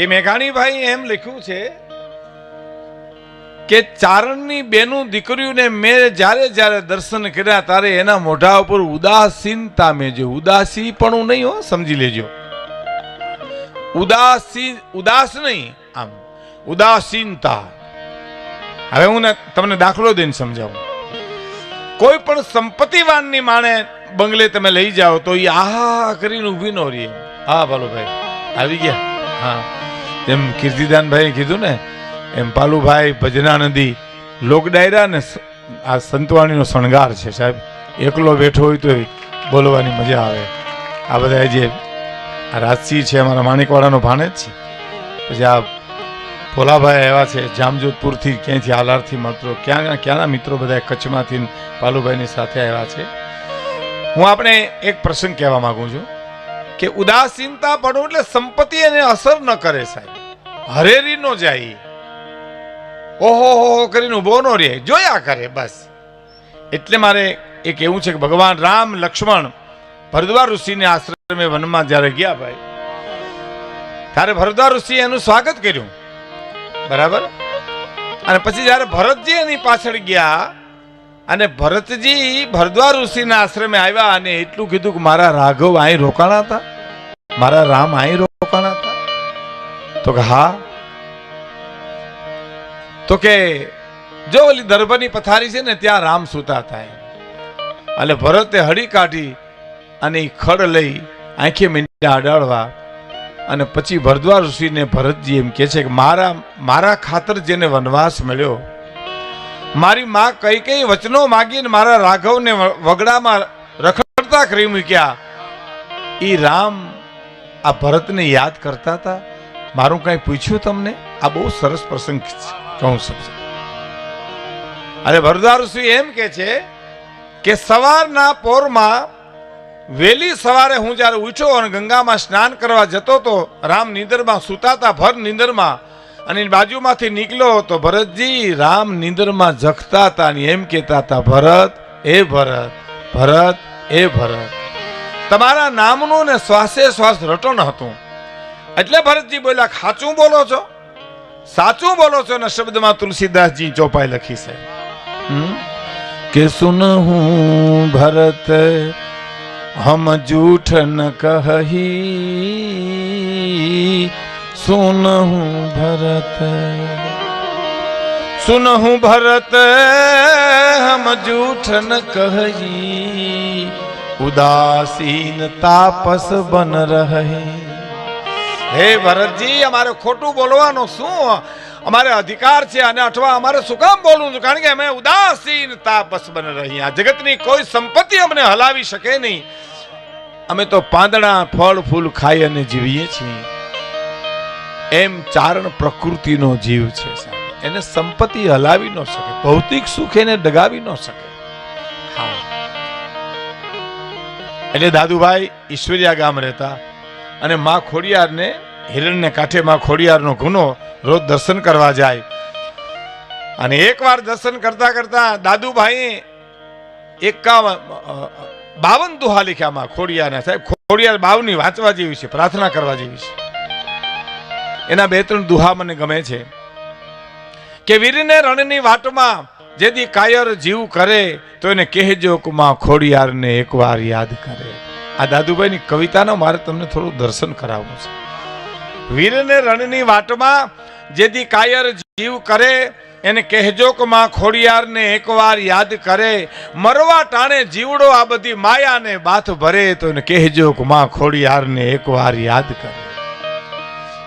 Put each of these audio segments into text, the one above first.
કે મેઘાણીભાઈ એમ લખ્યું છે કે ચારણની બેનું દીકરીઓને મેં જ્યારે જ્યારે દર્શન કર્યા ત્યારે એના મોઢા ઉપર ઉદાસીનતા મેં જો, ઉદાસી પણ નહીં હો, સમજી લેજો, ઉદાસ નહીં, આમ ઉદાસીનતા. હવે હું તમને દાખલો દઈને સમજાવું. કોઈ પણ સંપત્તિવાનની માણે બંગલે તમે લઈ જાઓ તો એ આહા કરીને ઊભી નો રહી. હા ભાલુભાઈ આવી ગયા. હા, જેમ કીર્તિદાનભાઈ કીધું ને એમ પાલુભાઈ ભજનાનંદી લોક ડાયરા ને આ સંતવાણીનો શણગાર છે સાહેબ. એકલો બેઠો હોય તો બોલવાની મજા આવે. આ બધા જે આ રાજસિંહ છે અમારા માણેકવાડાનો ભાણેજ છે, પછી આ ભોલાભાઈ આવ્યા છે જામજોધપુરથી, ક્યાંયથી હાલારથી મિત્રો, ક્યાંના મિત્રો બધા કચ્છમાંથી પાલુભાઈની સાથે આવ્યા છે. હું આપણે એક પ્રસંગ કહેવા માંગુ છું કે ઉદાસીનતા પડો એટલે સંપત્તિ એને અસર ન કરે સાહેબ, હરેરી નો જાય, ઓહો કરીને ઉભો નો રહે, જોયા કરે બસ. એટલે મારે એક એવું છે કે ભગવાન રામ લક્ષ્મણ ભરદ્વાજ ઋષિને આશ્રમે વનમાં જ્યારે ગયા ભાઈ, ત્યારે ભરદ્વાજ ઋષિએ એનું સ્વાગત કર્યું, બરાબર. અને પછી જયારે ભરતજી એની પાછળ ગયા અને ભરતજી ભરદ્વાજ ઋષિના આશ્રમે આવ્યા અને એટલું કીધું કે મારા રાઘવ અહીં રોકાણા હતા, મારા રામ અહીં રોકાણા હતા. તો કે હા. તો કે જો ઓલી દર્ભની પથારી છે ને ત્યાં રામ સૂતા થાય. એટલે ભરતે હળી કાઢી અને એ ખડ લઈ આંખે મીંડા અડાડવા અને પછી ભરદ્વાજ ઋષિને ભરતજી એમ કહે છે કે મારા ખાતર જેને વનવાસ મળ્યો, મારી માં કઈ કઈ વચનો માગીને મારા રાઘવને વગડામાં રખડતા કરી મૂક્યા, એ રામ આ ભરતને યાદ કરતા હતા, મારું કઈ પૂછ્યું તમને? આ બહુ સરસ પ્રસંગ કહું સમજો. અને ભરદ્વાજ ઋષિ એમ કે છે કે સવારના પોરમાં વહેલી સવારે હું જ્યારે ઉઠ્યો અને ગંગામાં સ્નાન કરવા જતો તો રામ નીંદરમાં સૂતા હતા, ભર નીંદરમાં, અને બાજુમાંથી નીકળ્યો તો ભરતજી રામ નીંદરમાં જખતા હતા અને એમ કહેતા હતા, ભરત એ ભરત, ભરત એ ભરત, તમારા નામનું ને શ્વાસે શ્વાસ રટણ હતું. એટલે ભરતજી બોલ્યા, સાચું બોલો છો, સાચું બોલો છો. ને શબ્દમાં તુલસીદાસજી ચોપાઈ લખી છે કે સુન હું ભરત हम झूठ न कही, सुनहूं भरत, सुनहूं भरत हम झूठ न कही, उदासीन तापस बन रहे. હે ભરતજી, અમારે ખોટું બોલવાનો શું અમારે અધિકાર છે અને અઠવા અમારે શું કામ બોલવું છું? કારણ કે અમે ઉદાસીન તાપસ બન રહી. આ જગતની કોઈ સંપત્તિ અમને હલાવી શકે નહીં. અમે તો પાંદડા ફળ ફૂલ ખાઈ અને જીવીએ છીએ. એમ ચારણ પ્રકૃતિનો જીવ છે સાહેબ, એને સંપત્તિ હલાવી ન શકે, ભૌતિક સુખ એને ડગાવી ન શકે. હા, એટલે દાદુભાઈ ઈશ્વરિયા ગામ રહેતા અને માં ખોડિયારને હિરણને કાંઠે માં ખોડિયારનો ગુનો રોજ દર્શન કરવા જાય. અને એકવાર દર્શન કરતા કરતા દાદુભાઈ 52 દુહા લખ્યા માં ખોડિયારના સાહેબ. ખોડિયાર 52 વાંચવા જેવી છે, પ્રાર્થના કરવા જેવી છે. એના 2-3 દુહા મને ગમે છે કે વીરને રણની વાટમાં જેથી કાયર જીવ કરે તો એને કહેજો કે માં ખોડિયારને એકવાર યાદ કરે. આ દાદુભાઈની કવિતાનો મારે તમને થોડું દર્શન કરાવવું છે. વીરને રણની વાટમાં જેથી કાયર જીવ કરે એને કહેજો કે માં ખોડિયારને એકવાર યાદ કરે, મરવા ટાણે જીવડો આ બધી માયાને બાથ ભરે તો એને કહેજો કે માં ખોડિયારને એકવાર યાદ કરે.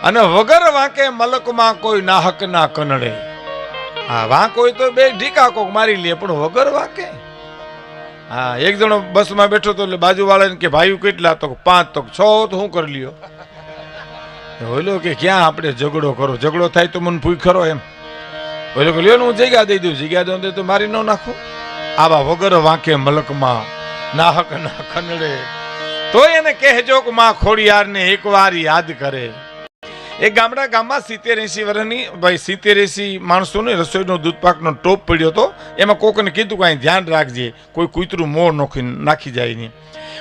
અને વગર વાંકે મલકમાં કોઈ નાહક ના કનડે. હા, વાંક હોય તો બે ઢીકા કોક મારી લે, પણ વગર વાંકે. હા, એક જણો બસમાં બેઠો તો એટલે બાજુ વાળાને કે ભાઈ કેટલા? તો 5. તો 6 તો હું કરી લ્યો. ઓલો કે ક્યાં આપણે ઝઘડો કરો, ઝઘડો થાય તો મને ભૂખ ખરો એમ. ઓલો કે લ્યો હું જગ્યા દઈ દઉં, જગ્યા દઉં તો મારી ન નાખું. આવા વગર વાંકે મલકમાં નાહક ના ખનડે તો એને કહેજો કે માં ખોડિયારને એકવાર યાદ કરે. એક ગામમાં 70-80 વર્ષની ભાઈ 70-80 માણસોને રસોઈનો દૂધપાકનો ટોપ પડ્યો હતો. એમાં કોકને કીધું કાંઈ ધ્યાન રાખજે, કોઈ કૂતરું મોર નાખી જાય નહીં.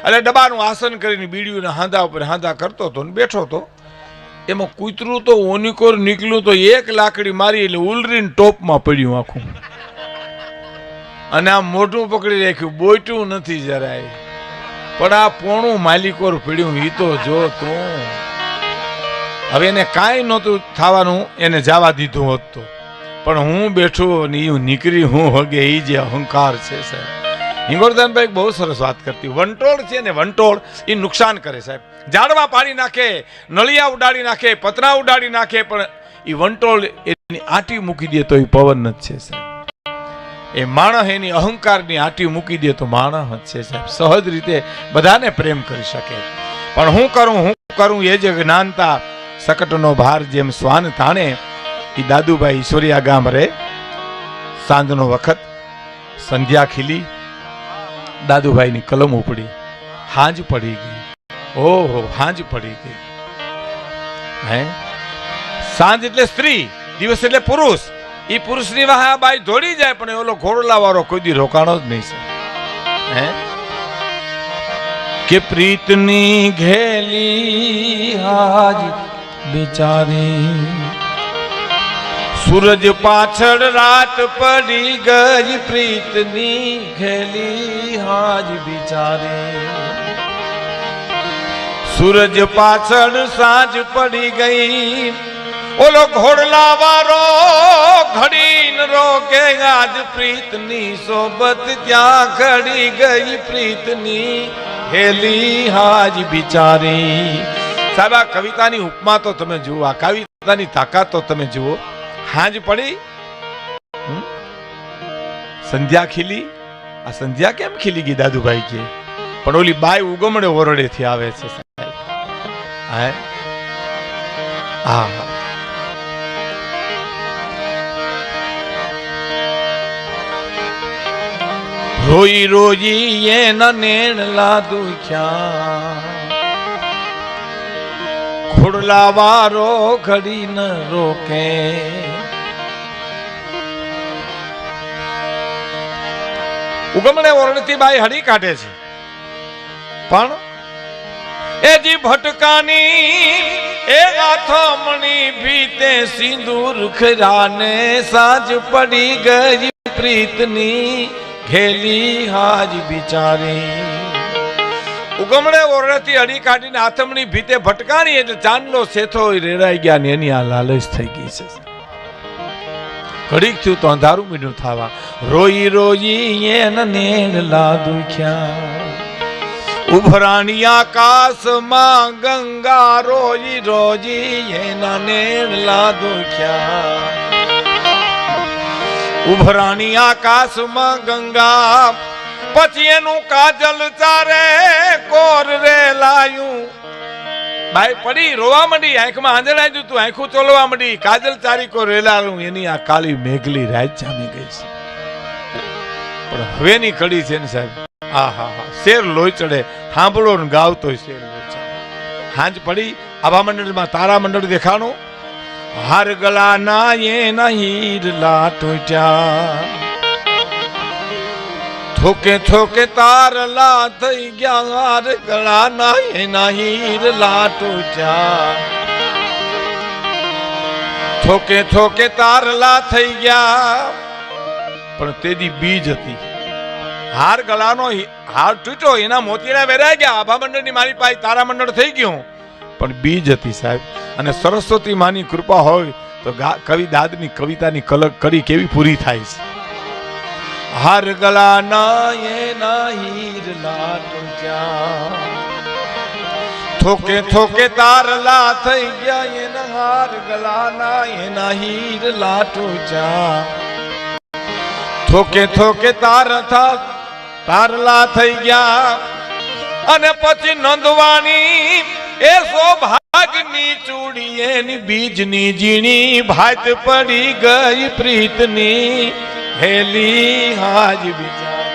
એટલે ડબ્બાનું આસન કરીને બીડીઓના હાંધા ઉપર હાંધા કરતો હતો ને બેઠો હતો. એમાં કૂતરું તો ઓનિકોર નીકળ્યું તો એક લાકડી મારી એટલે ઉલરીને ટોપમાં પડ્યું આખું, અને આ મોઢું પકડી રાખ્યું, બોયટું નથી જરાય, પણ આ પોણું માલિકોર પડ્યું. ઈ તો જો તું, હવે એને કાંઈ નહોતું થવાનું, એને જવા દીધું હોત તો, પણ હું બેઠો ને એ નીકળી હું હગે, એ જે અહંકાર છે સાહેબ. હિંગોળદાનભાઈ બહુ સરસ વાત કરતી. વંટોળ છે ને, વંટોળ એ નુકસાન કરે સાહેબ. ઝાડવા પાડી નાખે, નળિયા ઉડાડી નાખે, પતરા ઉડાડી નાખે, પણ એ વંટોળ એની આટી મૂકી દે તો એ પવન જ છે સાહેબ. એ માણસ એની અહંકારની આટી મૂકી દે તો માણસ જ છે સાહેબ. સહજ રીતે બધાને પ્રેમ કરી શકે, પણ હું કરું એ જ જ્ઞાનતા સકટનો ભાર જેમ શ્વાન તાણે. એ દાદુભાઈ ઈશ્વરિયા ગામ રે, સાંજનો વખત, સંધ્યા ખીલી, દાદુભાઈની કલમ ઉપડી, હાંજ પડી ગઈ. ઓહો, હાંજ પડી ગઈ. હે, સાંજ એટલે સ્ત્રી, દિવસ એટલે પુરુષ. એ પુરુષની વાહે આ બાઈ દોડી જાય, પણ ઓલો ઘોડલા વાળો કોઈ દી રોકાણો જ નહીં છે. હે, કે પ્રીતની ઘેલી હાજ બિચારી, સૂરજ પાછળ રાત પડી ગઈ, પ્રીતની ઘેલી હાજ બિચારી, સૂરજ પાછળ સાંજ પડી ગઈ. ઓલો ઘોડલા વાળો ઘડીન રોકે, આજ પ્રીતની સોબત ત્યાં ઘડી ગઈ, પ્રીતની હેલી હાજ બિચારી. સાહેબ, આ કવિતાની ઉપમા તો તમે જુઓ, આ કવિતાની તાકાત તો તમે જુઓ. હાંજ પડી, સંધ્યા ખીલી. આ સંધ્યા કેમ ખીલી ગઈ દાદુભાઈ કે, પણ ઓલી બાઈ ઉગમડે ઓરડેથી આવે છે સાહેબ. હા, રોઈ રોઈ એના નેણલા દુખ્યા, ખોડલા વારો ઘડી ન રોકે. ઉગમણે ઓરડથી બાઈ હડી કાઢે છે, પણ એ જી ભટકાની એ આથમણી ભીતે સિંદૂર ખરાને, સાંજ પડી ગઈ, પ્રીતની ઘેલી હાજ બિચારી. ઉગમણે ઓરડેથી હડી કાઢીને આથમણી ભીતે ભટકાણી એટલે ચાંદલો સેથો રેરાઈ ગયા ને એની આ લાલચ થઈ ગઈ છે. ઘડીક થયું તો અંધારું મીઠું થવા. રોઈ રોઈ એના નેણલા દુખ્યા, ઉભરાણી આકાશમાં ગંગા, રોઈ રોજી એના નેણલા દુખ્યા, ઉભરાણી આકાશમાં ગંગા. પછી એનું કાજલ ચારે કોર રે લાયું. બાઈ પડી રોવા માંડી, આંખમાં આંજણાઈ દીધું, આંખું ચોલવા માંડી, કાજલ ચારી કો રેલાયું. એની આ કાળી મેઘલી રાત જામી ગઈ છે. પણ હવેની કડી છે ને સાહેબ, આહા હા, શેર લોહી ચડે. સાંભળો ને ગાવતો શેર લોહી ચડે. હાંજ પડી, આભા મંડળમાં તારા મંડળ દેખાણું. હાર ગલાના એના હીરલા તૂટ્યા, થોકે થોકે તારલા થઈ ગયા, હાર ગલાના એના હીરલા તૂટ્યા, થોકે થોકે તારલા થઈ ગયા. પણ તેદી બીજ હતી. હાર ગલાનો હાર તૂટ્યો, એના મોતીના વેરાઈ ગયા. આભા મંડળની મારી પાસે તારા મંડળ થઈ ગયું, પણ બીજ હતી સાહેબ. અને સરસ્વતી માની કૃપા હોય તો કવિ દાદની કવિતાની કલક કરી કેવી પૂરી થાય છે. હાર ગલાના એના હીરલા તૂટ્યા, થોકે થોકે તારલા થઈ ગયા, એના હાર ગલાના એના હીરલા તૂટ્યા, થોકે થોકે તારલા થઈ ગયા. અને પછી નંદવાણી એ સૌભાગની ચૂડી, એની બીજની ઝીણી ભાત પડી ગઈ, પ્રીતની હેલી હાજ બિચારી.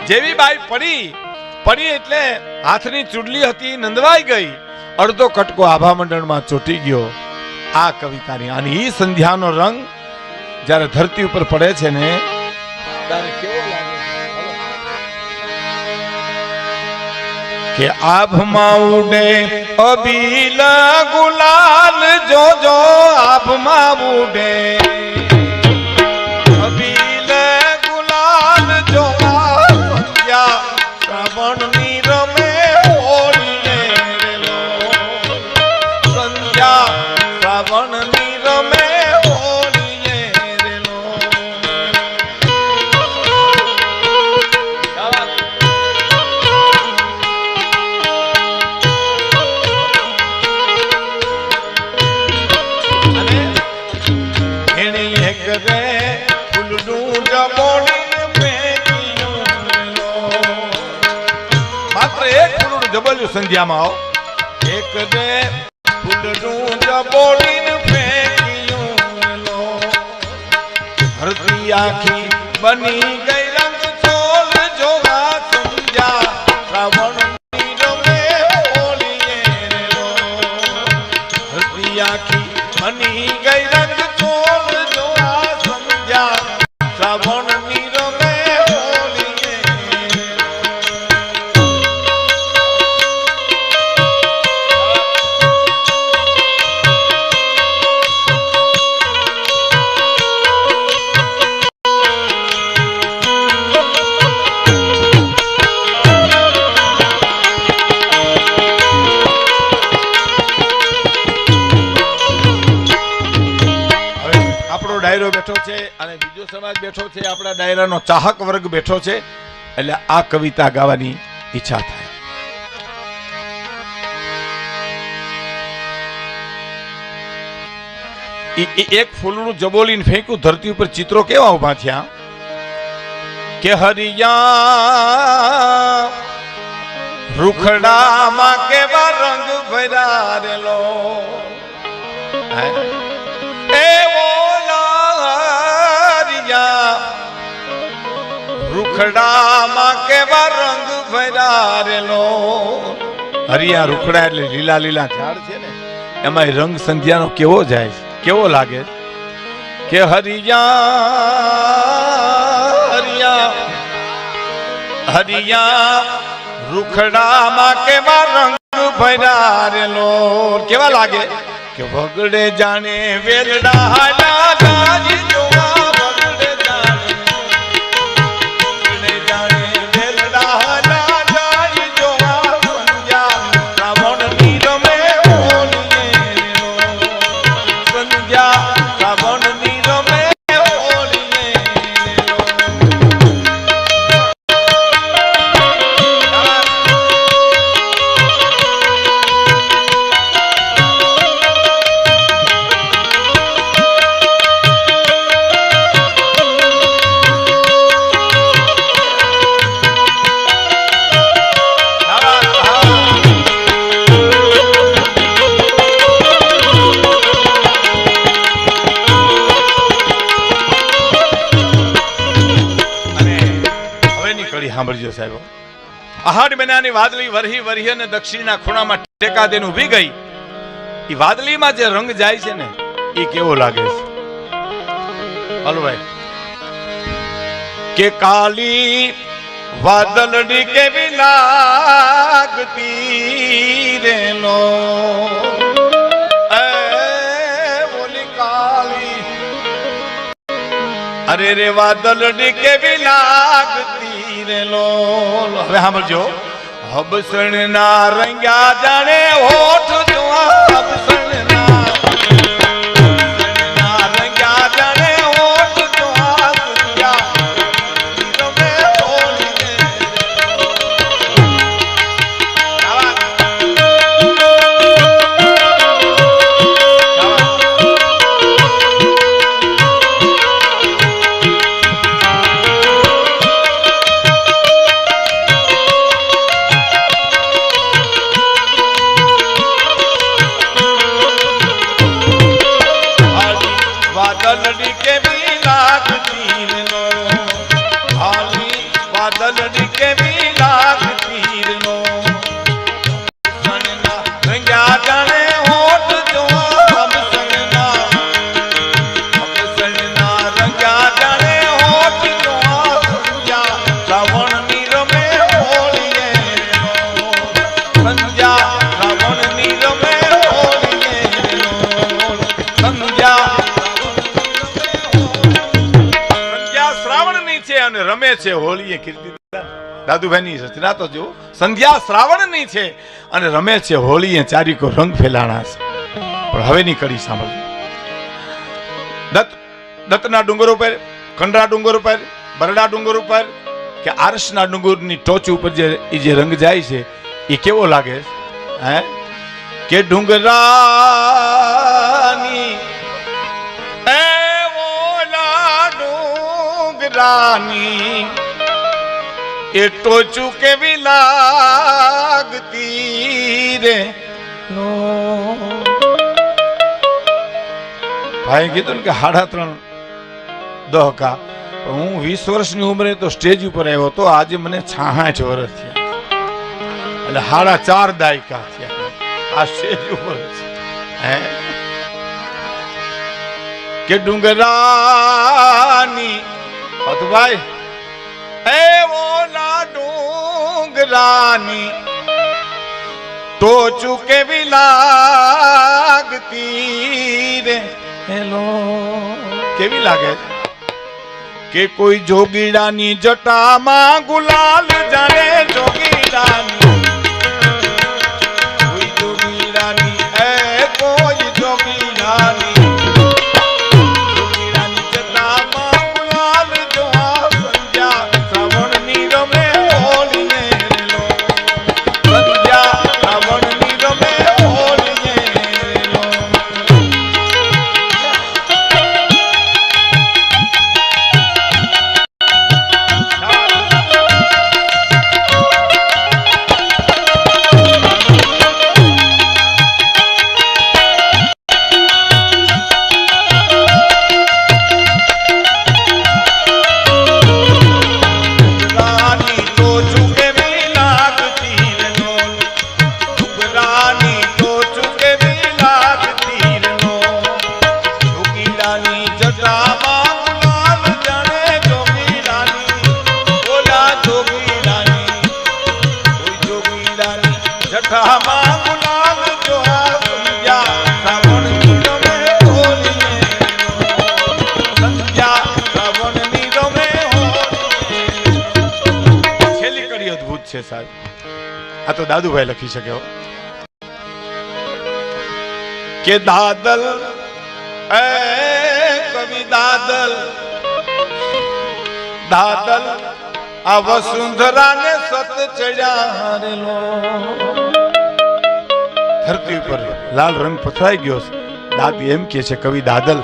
જેવી બાઈ પડી એટલે હાથની ચૂડલી હતી નંદવાઈ ગઈ, અડધો કટકો આભા મંડળમાં ચોટી ગયો. આ કવિતાની આની ઈ સંધ્યાનો રંગ જ્યારે ધરતી ઉપર પડે છે ને ત્યારે કેવો લાગે છે. કે આભમાં ઉડે અબીલા ગુલાલ જોજો આભમાં ઉડે અબીલા ગુલાલ જોવા સંધ્યા શ્રાવણની રમે હોળીએ રેલો સંધ્યા શ્રાવણની રમે હોળીએ રેલો સંધ્યામાં આવો એક દે ફૂલનું જબોલીને ફેંક્યું લો ધરતી આખી બની ગઈ રંગ છોલ જોવા સંધ્યા શ્રાવણની રમે હોળીએ લો ધરતી આખી બની ગઈ રંગ છોલ જોવા સંધ્યા શ્રાવણની રમે ડાયરો બેઠો છે અને બીજો સમાજ બેઠો છે આપણા ડાયરાનો ચાહક વર્ગ બેઠો છે એટલે આ કવિતા ગાવાની ઈચ્છા થાય એક ફૂલનું જબોલીને ફેંક્યું ધરતી ઉપર ચિત્રો કેવા ઉભા થયા કે હરિયા રૂખડામાં કેવા રંગ ભર્યા રેલો રૂખડામાં કેવા રંગ ભર્યા રેલો હરિયા રૂખડા એટલે લીલા લીલા ઝાડ છે ને એમાં રંગ સંધ્યાનો કેવો જાય છે કેવો લાગે કે હરિયા રૂખડામાં કેવા રંગ ભર્યા રેલો કેવા લાગે કે વગડે જાણે વેલડા હાડા જોવા વગડે જાણે વેલડા હાડા જોવા સંધ્યા શ્રાવણની રમે હોળીએ સંધ્યા શ્રાવણની રમે સાંભળજો સાહેબ આહાડ મહિનાની વાદળી વરહી વરહી અને દક્ષિણના ખૂણામાં ટેકા દેન ઊભી ગઈ ઈ વાદળીમાં જે રંગ જાય છે ને ઈ કેવો લાગે છે હાલો ભાઈ કે કાલી વાદળડી કેવી લાગતી રેલો એ બોલી કાલી અરે રે વાદળડી કેવી લાગતી રેલો હવે સાંભળજો હબસણ ના રંગ્યા જાણે હોઠ જોવા હબસણ ના રંગ્યા જાણે હોઠ જોવા સંધ્યા રમે હોળીએ વાદળડી કેવી લાગતી રેલો હાલી વાદળડી કેવી લાગતી રેલો સણના રંગ્યા જાણે હોઠ જોવા સણના રંગ્યા જાણે હોઠ જોવા સંધ્યા શ્રાવણની રમે હોળીએ છે હોળીએ કીર્તિદાન દાદુભાઈની રચના તો જો સંધ્યા શ્રાવણની છે અને રમે છે હોળીએ ચારીકો રંગ ફેલાણા છે. પણ હવેની કડી સાંભળજો. દત્તના ડુંગર ઉપર, કંડરા ડુંગર ઉપર, બરડા ડુંગર ઉપર કે આરસના ડુંગરની ટોચ ઉપર જે રંગ જાય છે એ કેવો લાગે હે? કે ડુંગરાની એ ઓલા ડુંગરાની એ ટોચું કેવી લાગતી રે. ભાઈ કીધું ને કે 3.5 દહકા. હું 20 વર્ષની ઉંમરે તો સ્ટેજ ઉપર આવ્યો તો આજે મને 66 વર્ષ થયા, એટલે 4.5 દાયકા થયા આ સ્ટેજ ઉપર હે. કે ડુંગરાની ભાઈ એ ઓલા ડુંગરાની ટોચું કેવી લાગતી રે. હેલો કેવી લાગે કે કોઈ જોગીડાની જટામાં ગુલાલ જાણે જોગીડાની, કોઈ જોગીડાની એ કોઈ જોગીડાની જટામાં ગુલાલ જો સંધ્યા શ્રાવણની રમે હોળીએ લો. સંધ્યા શ્રાવણની રમે હોળીએ લો. આ તો દાદુભાઈ લખી શકે કે દાદલ એ કવિ દાદલ દાદલ આ વસુંધરાને સત ચડ્યારેલો. ધરતી ઉપર લાલ રંગ પથરાઈ ગયો છે. દાદી એમ કે છે કવિ દાદલ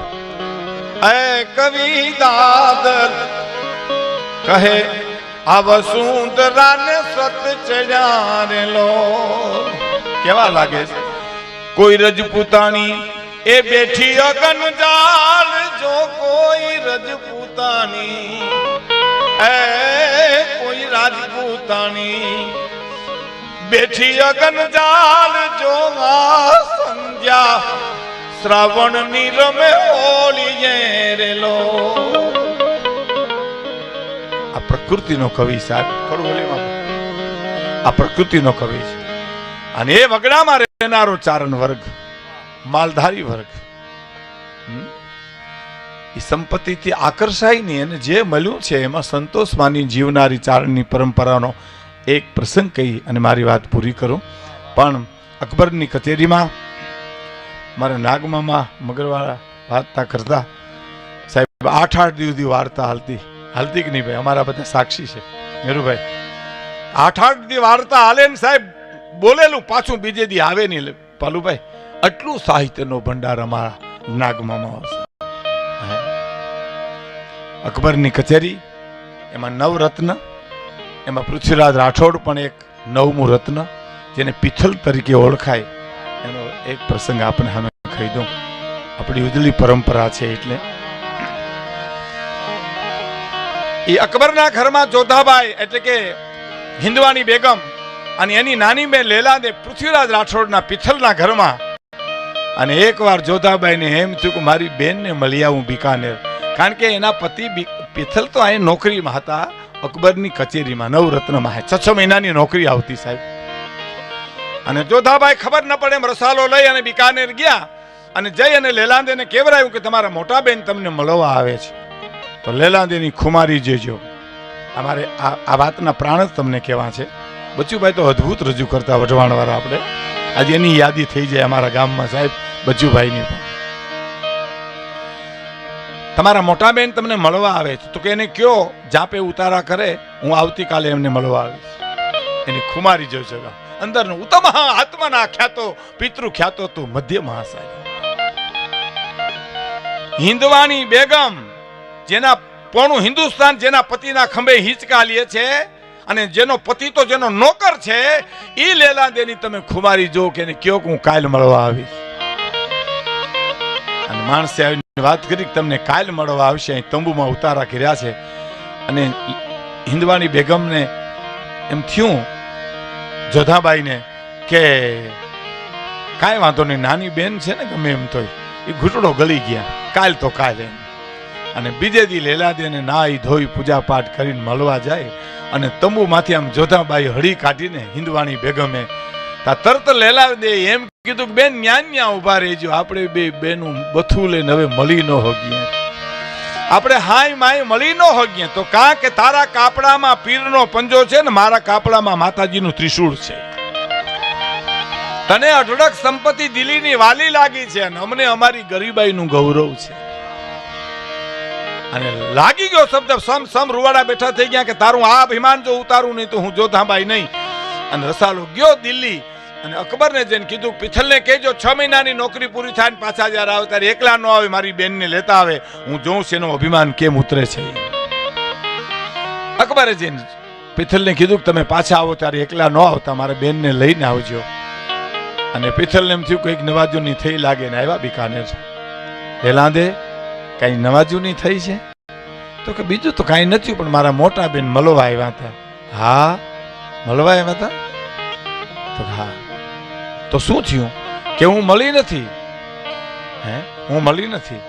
એ કવિ દાદલ કહે આ વસુંધરાને સત ચડ્યારેલો. કેવા લાગે છે? કોઈ રજપૂતાણી એ બેઠી અગન જાળ, જો કોઈ રજપૂતાણી એ કોઈ રાજપૂતાણી બેઠી અગન જાળ, જો આ સંધ્યા શ્રાવણની રમે હોળીએ રેલો. આ પ્રકૃતિનો કવિ સાહેબ, આ પ્રકૃતિનો કવિ છે. અને એ વગડામાં રહેનારો ચારણ વર્ગ, માલધારી વર્ગ એ સંપત્તિથી આકર્ષાય નહીં અને જે મળ્યું છે એમાં સંતોષ માની જીવનારી ચારણની પરંપરાનો એક પ્રસંગ કહી અને મારી વાત પૂરી કરું. પણ અકબરની કચેરીમાં મારા નાગમામા મગરવાળા વાર્તા કરતા સાહેબ 8 દિવસની વાર્તા હાલતી કે નહીં ભાઈ? અમારા બધા સાક્ષી છે મેરુભાઈ. 8 દી વાર્તા હાલે ને સાહેબ બોલેલું પાછું બીજે દી આવે નહીં પાલુભાઈ. આટલું સાહિત્યનો ભંડાર અમારા નાગમામા હશે. અકબરની કચેરી એમાં 9 રત્ન, એમાં પૃથ્વીરાજ રાઠોડ પણ એક 9મું રત્ન જેને પિથલ તરીકે ઓળખાય એનો એક પ્રસંગ આપણે સામે કહી દઉં. આપણી ઉજળી પરંપરા છે એટલે એ અકબરના ઘરમાં જોધાબાઈ એટલે કે હિન્દવાની બેગમ અને એની નાની બેન લેલાને પૃથ્વીરાજ રાઠોડના પિથલના ઘરમાં. અને એકવાર જોધાબાઈને એમ થયું કે મારી બેનને મળી આવું બિકાનેર, કારણ કે એના પતિ પિથલ તો અહીં નોકરીમાં હતા, અકબરની કચેરીમાં 9 રત્નમાં 6 મહિનાની નોકરી આવતી સાહેબ. અને જોધાબાઈ ખબર ન પડે એમ રસાલો લઈ અને બિકાનેર ગયા અને જઈ અને લેલાંદેને કેવરાયું કે તમારા મોટા બેન તમને મળવા આવે છે, તો લેલાંદેની ખુમારી જેજો અમારે આ વાતના પ્રાણ જ તમને કહેવા છે. બચ્ચુભાઈ તો અદ્ભુત રજૂ કરતા વઢવાણવાળા. આપણે આજે એની યાદી થઈ જાય અમારા ગામમાં સાહેબ બચ્ચુભાઈની પણ. તમારા મોટા બેન તમને મળવા આવે છે તો કે એને કયો જાપે ઉતારા કરે, હું આવતીકાલે એમને મળવા આવીશ. એની ખુમારી જો જગા અંદરનું ઉત્તમ આત્માના ખ્યાતો પિતૃ ખ્યાતો તું મધ્ય મહાસાય. હિન્દવાણી બેગમ જેના પોણું હિન્દુસ્તાન જેના પતિના ખંભે હિંચકા લે છે અને જેનો પતિ તો જેનો નોકર છે, ઈ લેલા દેની તમે ખુમારી જો કે એને કયો હું કાલ મળવા આવીશ. અને માણસે આવીને વાત કરી કે તમને કાલ મળવા આવશે. અહીં તંબુમાં ઉતારા કર્યા છે. અને હિન્દવાણી બેગમને એમ થયું જોધાબાઈને કે કાંઈ વાંધો નહીં, નાની બેન છે ને ગમે એમ તો એ ઘૂંટડો ગળી ગયા, કાલ તો કાલ એમ. અને બીજે દી લેલાદેને નાઈ ધોઈ પૂજા પાઠ કરીને મળવા જાય. અને તંબુમાંથી આમ જોધાબાઈ હળી કાઢીને હિન્દવાણી બેગમે તરત લેલાદે એમ કીધું કે બેન ન્યા ઉભા રહેજો, આપણે બે બેનું બથું લઈને હવે મળી ન હોગીએ, આપણે હાય માય મળી ન હોગીએ. તો કા કે તારા કાપડામાં પીરનો પંજો છે ને મારા કાપડામાં માતાજીનું ત્રિશૂળ છે. તને અઢળક સંપત્તિ દિલ્હીની વાલી લાગી છે અને અમને અમારી ગરીબાઈનું ગૌરવ છે. અને લાગી ગયો શબ્દ સમ રૂવાડા બેઠા થઈ ગયા કે તારું આ અભિમાન જો ઉતારું નહીં તો હું જોધાબાઈ નહીં. અને રસાલો ગયો દિલ્હી અને અકબરને જઈને કીધું પિથલને કહેજો 6 મહિનાની નોકરી પૂરી થાય ને પાછા જ્યારે આવે ત્યારે એકલા ન આવે, મારી બેનને લેતા આવે, હું જોઉં છું એનું અભિમાન કેમ ઉતરે છે. અકબરે જઈને પિથલને કીધું કે તમે પાછા આવો ત્યારે એકલા ન આવતા, મારા બેનને લઈને આવજો. અને પિથલને એમ થયું કંઈક નવાજૂની થઈ લાગે ને આવ્યા બિકાનેર. લેલાંદે કઈ નવાજૂની થઈ છે તો કે બીજું તો કાંઈ નથી, પણ મારા મોટા બેન મળવા આવ્યા હતા. હા મળવા આવ્યા હતા તો હા તો શું થયું કે હું મળી નથી. હે હું મળી નથી.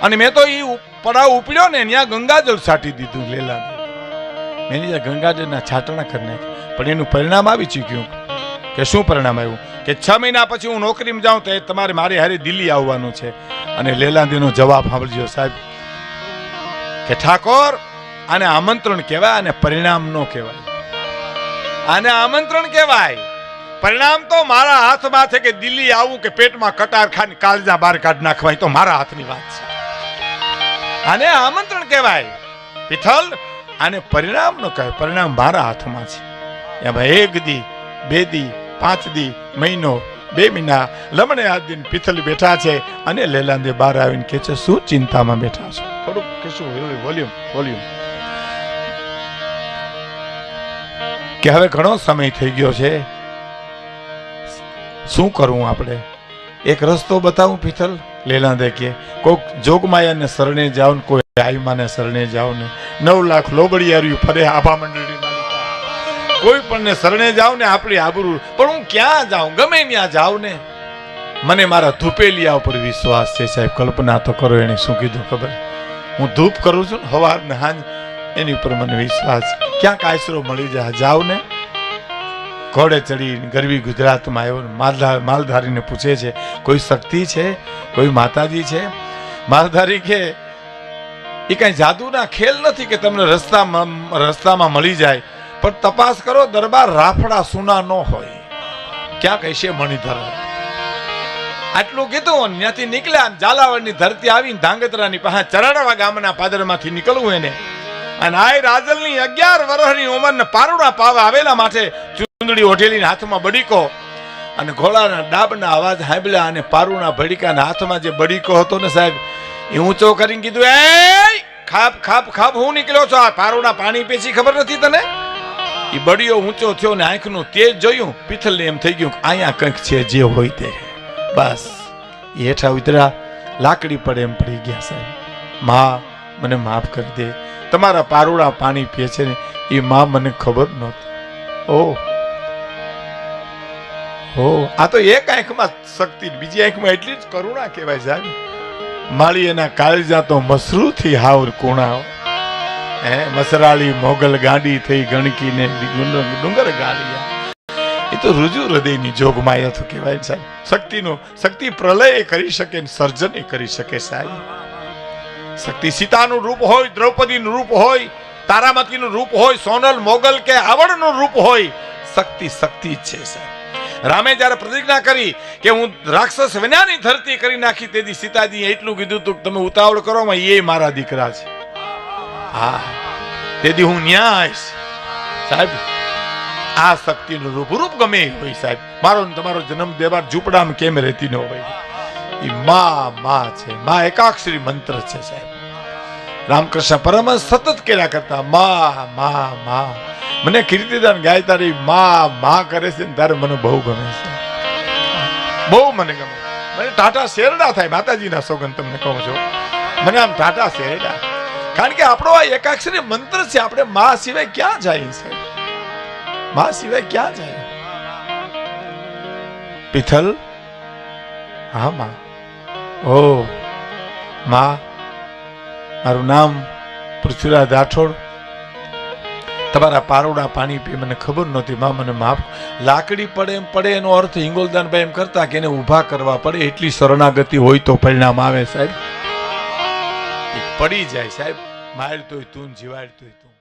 અને મેં તો એ પડાવ ઉપડ્યો ને ત્યાં ગંગાજળ છાંટી દીધું લેલાને. મેં ગંગાજળના છાંટણા કરી નાખ્યા. પણ એનું પરિણામ આવી ચૂક્યું. કે શું પરિણામ આવ્યું કે 6 મહિના પછી હું નોકરીમાં જાઉં તો તમારે મારી હારે દિલ્હી આવવાનું છે. અને લેલાંદીનો જવાબ સાંભળજો સાહેબ કે ઠાકોર આને આમંત્રણ કહેવાય અને પરિણામ ન કહેવાય. આને આમંત્રણ કહેવાય. પરિણામ તો મારા હાથમાં છે કે દિલ્હી આવું કે પેટમાં કટાર ખાને કાળજા બહાર કાઢ નાખવાય તો મારા હાથની વાત છે. આને આમંત્રણ કહેવાય પિથલ, આને પરિણામ ન કહેવાય. પરિણામ મારા હાથમાં છે. એમાં 1 દી 2 દી 5 દી મહિનો 2 મહિના લમણે આ દિન પિથલ બેઠા છે. અને લેલાંદે બહાર આવીને કહે છે શું ચિંતામાં બેઠા છો? થોડુંક કશું વોલ્યુમ કે હવે ઘણો સમય થઈ ગયો છે, શું કરવું આપણે? એક રસ્તો બતાવું પિથલ? લેલાંદે કે કોઈક જોગમાયાને શરણે જાઓ ને કોઈ આઈમાને શરણે જાઓ ને 9 લાખ લોબડિયાર્યું ફરે આભા મંડળની માલિકા, કોઈ પણ ને શરણે જાઓ ને આપણી આબરૂ. પણ હું ક્યાં જાઉં? ગમે ત્યાં જાઉં ને મને મારા ધૂપેલિયા ઉપર વિશ્વાસ છે સાહેબ. કલ્પના તો કરો એને શું કીધું ખબર? હું ધૂપ કરું છું ને સવાર ને હાંજ, એની ઉપર મને વિશ્વાસ. ક્યાંક આશરો મળી જાય જાવ ને. ઘોડે ચડી ગરવી ગુજરાતમાં આવ્યો. માલધારીને પૂછે છે કોઈ શક્તિ છે, કોઈ માતાજી છે? માલધારી કે એ કઈ જાદુના ખેલ નથી કે તમને રસ્તામાં મળી જાય, પણ તપાસ કરો દરબાર રાફડા સુના ન હોય. ક્યાં કહેશે મણિધર. આટલું કીધું ત્યાંથી નીકળ્યા. ઝાલાવાડની ધરતી આવીને ધાંગધ્રાની પાસે ચરાડવા ગામના પાદરમાંથી નીકળવું એને. અને આ રાજલની 11 વર્ષની ઉંમરના પારુણા પાવા આવેલા માટે ચુંદડી ઓઢેલી હાથમાં બડીકો અને ઘોડાના ડાબના અવાજ સાંભળ્યા. અને પારુણા ભડીકાના હાથમાં જે બડીકો હતો ને સાહેબ એ ઊંચો કરીને કીધું એ ખાપ ખાપ ખાપ હું નીકળ્યો છો? આ પારુણા પાણી પેચી ખબર નથી તને? એ બડીયો ઊંચો થયો ને આંખનું તેજ જોયું પિથલને એમ થઈ ગયું અહીંયા કંઈક છે જે હોય તે. બસ એ હેઠા ઉતર્યા, લાકડી પડે એમ પડી ગયા. સાહેબ માં મને માફ કરી દે, તમારા પારુડા પાણી પીએ છે ને એ માં મને ખબર નહોતી. આ તો એક આંખમાં શક્તિ, બીજી આંખમાં એટલી જ કરુણા કહેવાય સાહેબ. માળી એના કાળજા તો મસરૂથી હાવર કુણા. મસરાળી મોગલ ગાંડી થઈ ગણકીને ડુંગર ગાલિયા. એ તો રુજુ હૃદયની જોગમાયા તો કહેવાય સાહેબ. શક્તિ પ્રલય કરી શકે ને સર્જન કરી શકે સાહેબ. શક્તિ સીતાનું રૂપ હોય, દ્રૌપદીનું રૂપ હોય, તારામતીનું રૂપ હોય, સોનલ મોગલ કે આવડનું રૂપ હોય, શક્તિ શક્તિ જ છે સાહેબ. રામે જ્યારે પ્રતિજ્ઞા કરી કે હું રાક્ષસ વિનાની ધરતી કરી નાખી, તેથી સીતાજી એટલું કીધું તું તમે ઉતાવળ કરો, એ મારા દીકરા છે. હા, તેથી હું ન્યા આવીશ સાહેબ. આ શક્તિનું રૂપ રૂપ ગમે હોય સાહેબ. મારો તમારો જન્મ દેવા ઝૂંપડામાં કેમ રહેતી ન હોય, એ માં છે. માં એકાક્ષરી મંત્ર છે સાહેબ. રામકૃષ્ણ પરમહંસ સતત કર્યા કરતા માં. મને કીર્તિદાન ગાય તારી માં કરે છે ને તારે મને બહુ ગમે છે, બહુ મને ગમે. મને ટાટા શેરડા થાય માતાજીના સોગન તમને કહું છું, મને આમ ટાટા શેરડા. કારણ કે આપણો આ એકાક્ષરી મંત્ર છે. આપણે માં સિવાય ક્યાં જાય સાહેબ? માં સિવાય ક્યાં જાય? પિથલ, હા માં. ઓ માં, મારું નામ પૃથ્વીરાજ રાઠોડ. તમારા પારોડા પાણી પી મને ખબર નહોતી માં, મને માફ. લાકડી પડે એમ પડે એનો અર્થ હિંગોલદાનભાઈ એમ કરતા કે એને ઊભા કરવા પડે, એટલી શરણાગતિ હોય તો પરિણામ આવે સાહેબ. પડી જાય સાહેબ. મારતોય તું, જીવાડતોય તું.